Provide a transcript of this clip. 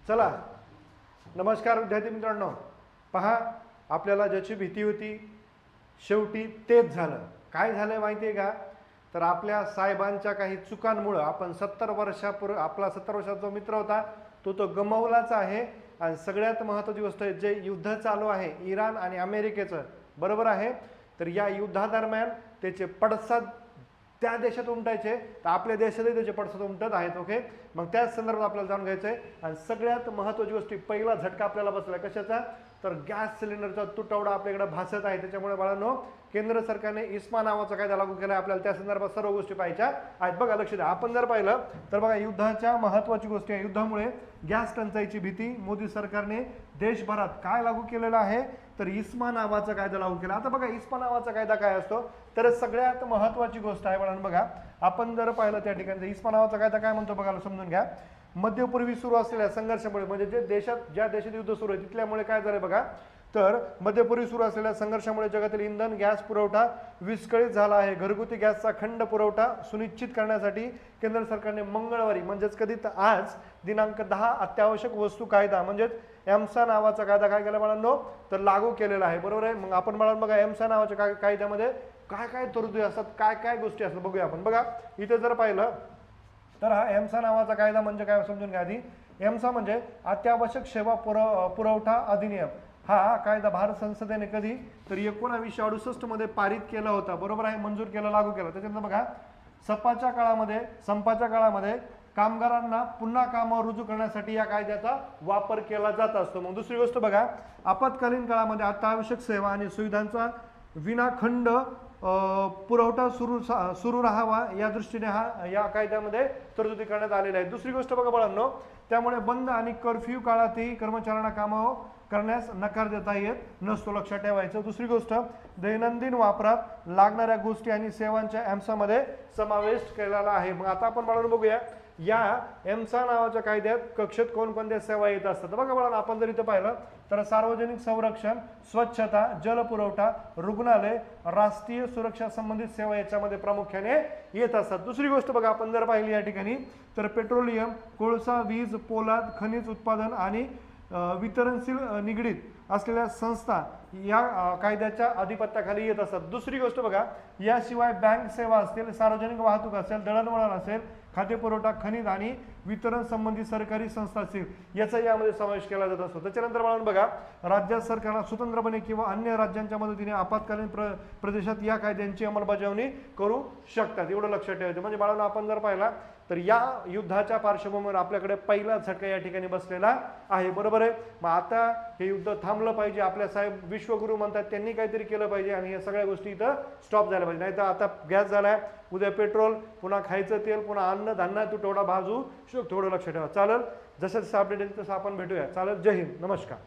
चला, नमस्कार विद्यार्थी मित्रांनो. पहा, आपल्याला ज्याची भीती होती शेवटी तेच झालं. काय झालं माहिती आहे का? तर आपल्या साहेबांच्या काही चुकांमुळं आपण 70 वर्षापूर्वी आपला 70 वर्षाचा जो मित्र होता तो गमावलाच आहे. आणि सगळ्यात महत्त्वाची गोष्ट आहे, जे युद्ध चालू आहे इराण आणि अमेरिकेचं, बरोबर आहे, तर या युद्धादरम्यान त्याचे पडसाद त्या देशात उमटायचे, तर आपल्या देशातही त्याचे पडसाद उमटत आहेत. ओके, मग त्याच संदर्भात आपल्याला जाणून घ्यायचं आहे. आणि सगळ्यात महत्त्वाची गोष्ट, पहिला झटका आपल्याला बसला कशाचा? तर गॅस सिलेंडरचा तुटवडा आपल्याकडे भासत आहे. त्याच्यामुळे बाळांनो, केंद्र सरकारने इस्मा नावाचा कायदा लागू केला आहे. आपल्याला त्या संदर्भात सर्व गोष्टी पाहायच्या आहेत. बघा, लक्ष द्या. आपण जर पाहिलं तर बघा, युद्धाच्या महत्त्वाची गोष्टी आहे. युद्धामुळे गॅस टंचाईची भीती, मोदी सरकारने देशभरात काय लागू केलेलं आहे? तर इस्मा नावाचा कायदा लागू केला. आता बघा, इस्मा नावाचा कायदा काय असतो? तर सगळ्यात महत्त्वाची गोष्ट आहे बाळांनो. बघा, आपण जर पाहिलं त्या ठिकाणी इस्मा नावाचा कायदा काय म्हणतो बघा, समजून घ्या. मध्यपूर्वी सुरू असलेल्या संघर्षामुळे, म्हणजे ज्या देशात युद्ध सुरू आहे तिथल्यामुळे काय झालं बघा, तर मध्यपूर्वी सुरू असलेल्या संघर्षामुळे जगातील इंधन गॅस पुरवठा विस्कळीत झाला आहे. घरगुती गॅसचा खंड पुरवठा सुनिश्चित करण्यासाठी केंद्र सरकारने मंगळवारी, म्हणजेच कधी, तर आज दिनांक 10 अत्यावश्यक वस्तू कायदा म्हणजेच एम्सा नावाचा कायदा काय केला बाळांनो? तर लागू केलेला आहे. बरोबर आहे. मग आपण बाळांनो बघा, एम्सा नावाच्या कायद्यामध्ये काय काय तरतुदी असतात, काय काय गोष्टी असतात बघूया आपण. बघा, इथे जर पाहिलं तर हा एम्सा नावाचा कायदा म्हणजे काय समजून घ्या आधी. एम्सा म्हणजे अत्यावश्यक सेवा पुरवठा अधिनियम. हा कायदा भारत संसदेने कधी, तर 1968 मध्ये पारित केला होता. बरोबर आहे, मंजूर केला, लागू केला. त्याच्यानंतर बघा, संपाच्या काळामध्ये कामगारांना पुन्हा कामावर रुजू करण्यासाठी या कायद्याचा वापर केला जात असतो. मग दुसरी गोष्ट बघा, आपत्कालीन काळामध्ये अत्यावश्यक सेवा आणि सुविधांचा विनाखंड पुरवठा सुरू राहावा या दृष्टीने या कायद्यामध्ये तरतुदी करण्यात आलेल्या आहेत. दुसरी गोष्ट बघा बाळांनो, त्यामुळे बंद आणि कर्फ्यू काळातही कर्मचाऱ्यांना कामावर करण्यास नकार देता येत नसतो, लक्षात ठेवायचं. दुसरी गोष्ट, दैनंदिन वापरात लागणाऱ्या गोष्टी आणि सेवांच्या एम्सामध्ये समावेश केलेला आहे. मग आता आपण बाळांनो बघूया, या एम्सा नावाच्या कायद्यात कक्षेत कोणकोणत्या सेवा येत असतात. बघा बाळांनो, आपण जर इथं पाहिलं तर सार्वजनिक संरक्षण, स्वच्छता, जलपुरवठा, रुग्णालय, राष्ट्रीय सुरक्षा संबंधित सेवा याच्यामध्ये प्रामुख्याने येत असतात. दुसरी गोष्ट बघा, आपण जर पाहिली या ठिकाणी, तर पेट्रोलियम, कोळसा, वीज, पोलाद, खनिज उत्पादन आणि वितरणशील निगडीत असलेल्या संस्था या कायद्याच्या अधिपत्याखाली येत असतात. दुसरी गोष्ट बघा, याशिवाय बँक सेवा असतील, सार्वजनिक वाहतूक असेल, दळणवळण असेल, खाद्यपुरवठा, खनिज आणि वितरण संबंधी सरकारी संस्था असतील, याचा यामध्ये समावेश केला जात असतो. त्याच्यानंतर बाळांनो बघा, राज्य सरकारला स्वतंत्रपणे किंवा अन्य राज्यांच्या मदतीने आपत्कालीन प्रदेशात या कायद्यांची अंमलबजावणी करू शकतात. एवढं लक्षात ठेवायचं. म्हणजे बाळांनो, आपण जर पाहिला तर या युद्धाच्या पार्श्वभूमीवर आपल्याकडे पहिला झटका या ठिकाणी बसलेला आहे. बरोबर आहे. मग आता हे युद्ध थांबलं पाहिजे. आपल्या साहेब विश्वगुरु म्हणतात, त्यांनी काहीतरी केलं पाहिजे आणि या सगळ्या गोष्टी इथं स्टॉप झाल्या पाहिजे. नाही तर आता गॅस झालाय, उद्या पेट्रोल, पुन्हा खायचं तेल, पुन्हा अन्न धान्य तुटवडा भाजू शकतो. थोडं लक्ष ठेवा. चालेल, जसं अपडेट येईल तसं आपण भेटूया. चालेल. जय हिंद, नमस्कार.